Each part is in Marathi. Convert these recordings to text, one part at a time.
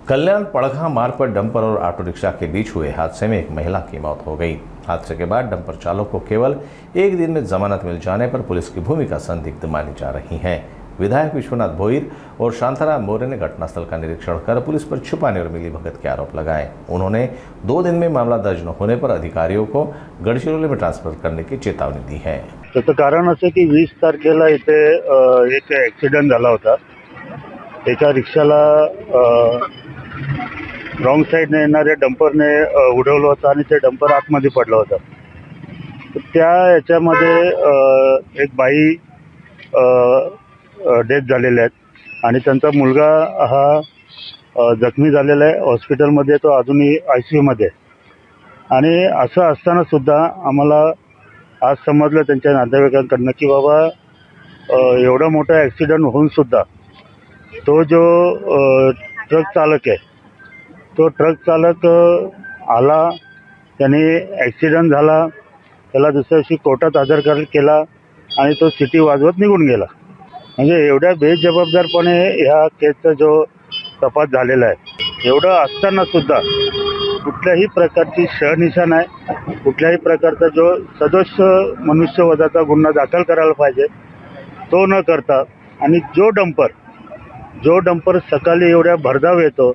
कल्याण पड़घा मार्ग पर डंपर और ऑटो रिक्शा के बीच हुए हादसे में एक महिला की मौत हो गई। हादसे के बाद डंपर चालक को केवल एक दिन में जमानत मिल जाने पर पुलिस की भूमिका संदिग्ध मानी जा रही है। विधायक विश्वनाथ भोईर और शांताराम मौर्य ने घटनास्थल का निरीक्षण कर पुलिस पर छुपाने और मिलीभगत के आरोप लगाए। उन्होंने 2 दिन में मामला दर्ज न होने पर अधिकारियों को गडचिरोली में ट्रांसफर करने की चेतावनी दी है। त्याचं कारण असं की 20 तारखेला इथे एक ॲक्सिडेंट झाला होता। एका रिक्षाला रॉंग साईडने येणाऱ्या डंपरने उडवलं होतं आणि ते डंपर आतमध्ये पडलं होतं। त्या याच्यामध्ये एक बाई डेथ झालेले आहेत आणि त्यांचा मुलगा हा जखमी झालेला आहे। हॉस्पिटलमध्ये तो अजूनही ICUमध्ये आणि असं असताना सुद्धा आम्हाला आज समजलं त्यांच्या नातेवाईकांकडनं की बाबा एवढा मोठा ॲक्सिडेंट होऊन सुद्धा तो जो ट्रक चालक आहे तो ट्रक चालक आला, त्याने ॲक्सिडेंट झाला, त्याला दुसऱ्या दिवशी कोर्टात हजर केला आणि तो सिटी वाजवत निघून गेला। म्हणजे एवढ्या बेजबाबदारपणे ह्या केसचा जो तपास झालेला आहे, एवढं असताना सुद्धा कुठल्याही प्रकारची शहनिशा नाही, कुठल्याही प्रकारचा जो सदोष मनुष्यवधाचा गुन्हा दाखल करायला पाहिजे तो न करता आणि जो डंपर सकाळी एवढ्या भरधाव येतो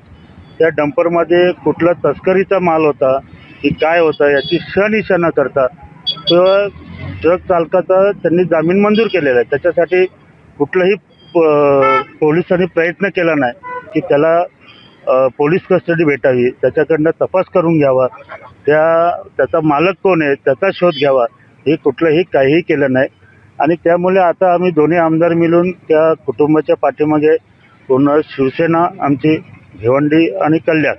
त्या डंपरमध्ये कुठला तस्करीचा माल होता की काय होता याची शहनिशा न करता तो ट्रक चालकाचा त्यांनी जामीन मंजूर केलेला आहे। त्याच्यासाठी कुठलाही पोलिसांनी प्रयत्न केला नाही की त्याला पोलीस कस्टडी भेटावी, त्याच्याकडनं तपास करून घ्यावा, त्याचा मालक कोण आहे त्याचा शोध घ्यावा, हे कुठलंही काहीही केलं नाही। आणि त्यामुळे आता आम्ही दोन्ही आमदार मिळून त्या कुटुंबाच्या पाठीमागे पूर्ण शिवसेना आमची भिवंडी आणि कल्याण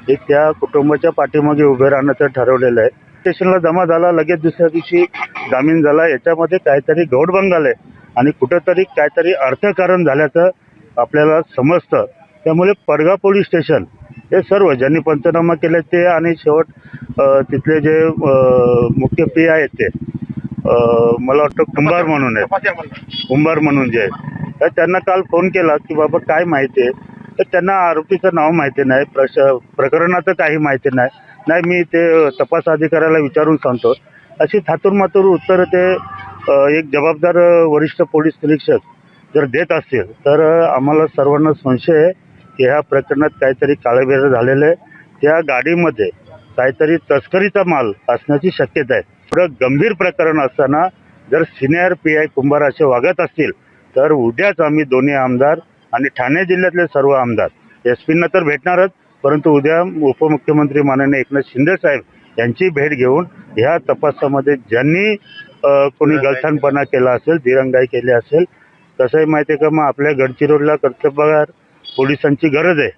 हे त्या कुटुंबाच्या पाठीमागे उभे राहण्याचं ठरवलेलं आहे। स्टेशनला जमा झाला, लगेच दुसऱ्या दिवशी जामीन झाला। याच्यामध्ये काहीतरी गौडबंगाल आहे आणि कुठंतरी काहीतरी अर्थकारण झाल्याचं आपल्याला समजतं। त्यामुळे पडघा पोलीस स्टेशन हे सर्व ज्यांनी पंचनामा केले ते आणि शेवट तिथले जे मुख्य PI आहेत ते मला वाटतं कुंभार म्हणून जे आहेत, तर त्यांना काल फोन केला की बाबा काय माहिती आहे, तर त्यांना आरोपीचं नाव माहिती नाही, प्रकरणाचं काही माहिती नाही, मी ते तपास अधिकाऱ्याला विचारून सांगतो, अशी थातूरमातूर उत्तर ते एक जबाबदार वरिष्ठ पोलीस निरीक्षक जर देत असतील तर आम्हाला सर्वांना संशय आहे की ह्या प्रकरणात काहीतरी काळबेरं झालेलं आहे। त्या गाडीमध्ये काहीतरी तस्करीचा माल असण्याची शक्यता आहे। एवढं गंभीर प्रकरण असताना जर सिनियर PI कुंभार असे वागत असतील तर उद्याच आम्ही दोन्ही आमदार आणि ठाणे जिल्ह्यातले सर्व आमदार SP तर भेटणारच, परंतु उद्या उपमुख्यमंत्री माननीय एकनाथ शिंदे साहेब यांची भेट घेऊन ह्या तपासामध्ये ज्यांनी कोणी गलथानपणा केला असेल, दिरंगाई केली असेल, तसंही माहिती आहे का मग आपल्या गडचिरोलीला कर्तव्यगार पोलिसांची गरज आहे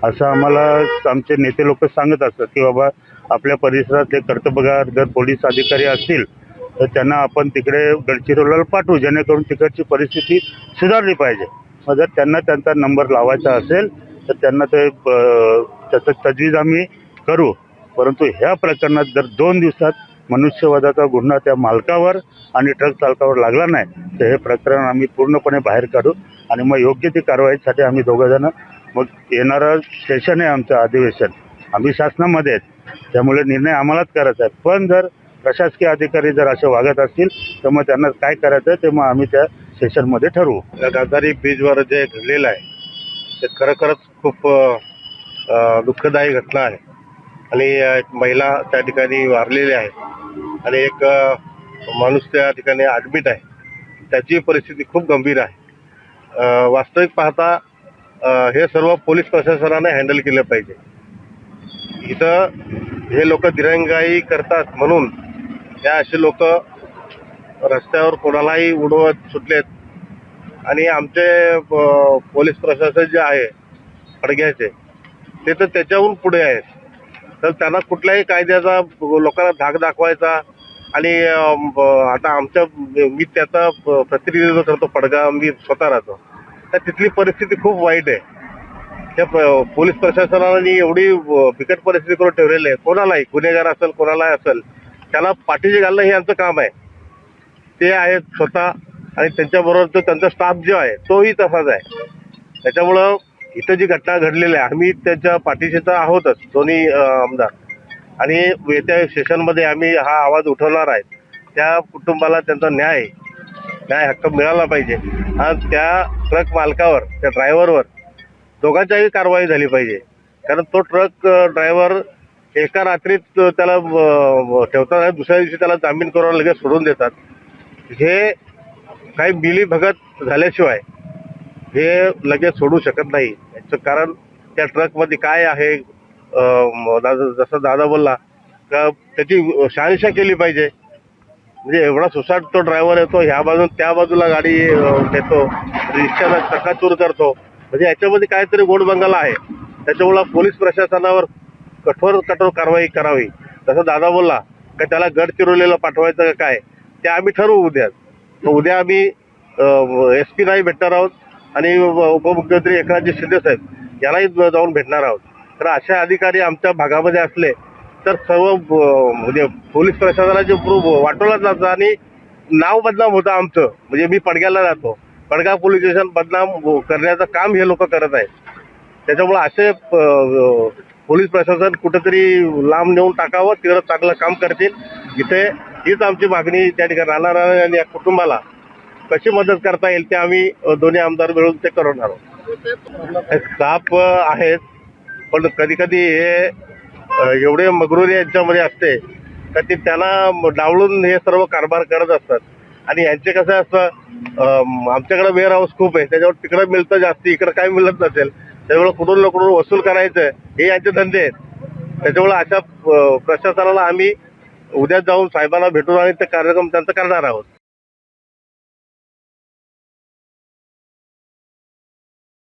असं आम्हाला आमचे नेते लोक सांगत असतात की बाबा आपल्या परिसरातले कर्तव्यगार जर पोलीस अधिकारी असतील तर त्यांना आपण तिकडे गडचिरोलीला पाठवू, जेणेकरून तिकडची परिस्थिती सुधारली पाहिजे। मग जर त्यांना त्यांचा नंबर लावायचा असेल तर त्यांना ते त्याचं तजवीज आम्ही करू, परंतु ह्या प्रकरणात जर 2 दिवसात मनुष्यवधाचा गुन्हा त्या मालकावर आणि ट्रक चालकावर लागला नाही तर हे प्रकरण आम्ही पूर्णपणे बाहेर काढू आणि मग योग्य ती कारवाईसाठी आम्ही दोघंजणं मग येणारं सेशन आहे आमचं अधिवेशन, आम्ही शासनामध्ये आहेत, त्यामुळे निर्णय आम्हालाच करायचा आहे। पण जर प्रशासकीय अधिकारी जर असे वागत असतील तर मग त्यांना काय करायचं आहे ते मग आम्ही त्या सेशनमध्ये ठरवू। गांधारी ब्रिजवर जे घडलेलं आहे ते खरोखरच खूप दुःखदायी घटना आहे आणि एक महिला त्या ठिकाणी वारलेली आहे आणि एक माणूस त्या ठिकाणी ॲडमिट आहे, त्याची परिस्थिती खूप गंभीर आहे। वास्तविक पाहता हे सर्व पोलीस प्रशासनाने हँडल केलं पाहिजे। इथं हे लोक दिरंगाई करतात म्हणून या असे लोक रस्त्यावर कोणालाही उडवत सुटलेत आणि आमचे पोलीस प्रशासन जे आहे पडघ्याचे ते तर त्याच्याहून पुढे आहेत, तर त्यांना कुठल्याही कायद्याचा लोकांना धाक दाखवायचा आणि आता मी त्याचा प्रतिनिधित्व करतो, पडघा मी स्वतः राहतो, तर तिथली परिस्थिती खूप वाईट आहे। त्या पोलीस प्रशासनाने एवढी बिकट परिस्थिती करून ठेवलेली आहे, कोणालाही गुन्हेगार असेल कोणालाही असेल त्याला पाठीशी घालणं हे यांचं काम आहे। ते आहेत स्वतः आणि त्यांच्याबरोबर तो त्यांचा स्टाफ जो आहे तोही तसाच आहे। त्याच्यामुळं इथं जी घटना घडलेली आहे आम्ही त्याच्या पाठीशी तर आहोतच दोन्ही आमदार, आणि येत्या सेशनमध्ये आम्ही हा आवाज उठवणार आहे. त्या कुटुंबाला त्यांचा न्याय हक्क मिळाला पाहिजे आणि त्या ट्रक मालकावर, त्या ड्रायव्हरवर दोघांच्याही कारवाई झाली पाहिजे. कारण तो ट्रक ड्रायव्हर एका रात्रीत त्याला ठेवतात, दुसऱ्या दिवशी त्याला जामीन करून लगेच सोडून देतात. हे काही मिलीभगत झाल्याशिवाय हे लगेच सोडू शकत नाही. याचं कारण त्या ट्रकमध्ये काय आहे, जसं दादा बोलला का त्याची शहानिशा केली पाहिजे. म्हणजे एवढा सुसाट तो ड्रायव्हर येतो, ह्या बाजून त्या बाजूला गाडी नेतो, रिक्षाला चक्काचूर करतो. म्हणजे याच्यामध्ये काहीतरी गोडबंगाला आहे. त्याच्यामुळं पोलीस प्रशासनावर कठोर कारवाई करावी. जसं दादा बोलला का त्याला गडचिरोलीला पाठवायचं का काय ते आम्ही ठरवू उद्या. उद्या आम्ही SP नाही भेटणार आहोत आणि उपमुख्यमंत्री एकनाथजी शिंदे साहेब यालाही जाऊन भेटणार आहोत. तर अशा अधिकारी आमच्या भागामध्ये असले तर सर्व म्हणजे पोलीस प्रशासनाला जे वाटवलं जातं आणि नाव बदनाम होतं आमचं. म्हणजे मी पडग्याला जातो, पडगाव पोलीस स्टेशन बदनाम करण्याचं काम हे लोक करत आहेत. त्याच्यामुळे असे पोलीस प्रशासन कुठेतरी लांब नेऊन टाकावं, तिकडं चांगलं काम करतील. इथे हीच आमची मागणी त्या ठिकाणी राहणार आणि या कुटुंबाला कशी मदत करता येईल ते आम्ही दोन्ही आमदार मिळून ते करणार आहोत. साप आहेत, पण कधी कधी हे एवढे मगरुरी यांच्यामध्ये असते का ते त्यांना डावळून हे सर्व कारभार करत असतात. आणि यांचे कसं असतं, आमच्याकडे वेअर हाऊस खूप आहे, त्याच्यावर तिकडं मिळतं जास्ती, इकडं काय मिळत नसेल, त्यामुळे कुठून ना कुठून वसूल करायचं हे यांचे धंदे आहेत. त्याच्यामुळे अशा प्रशासनाला आम्ही उद्या जाऊन साहेबांना भेटून आणि ते कार्यक्रम त्यांचा करणार आहोत.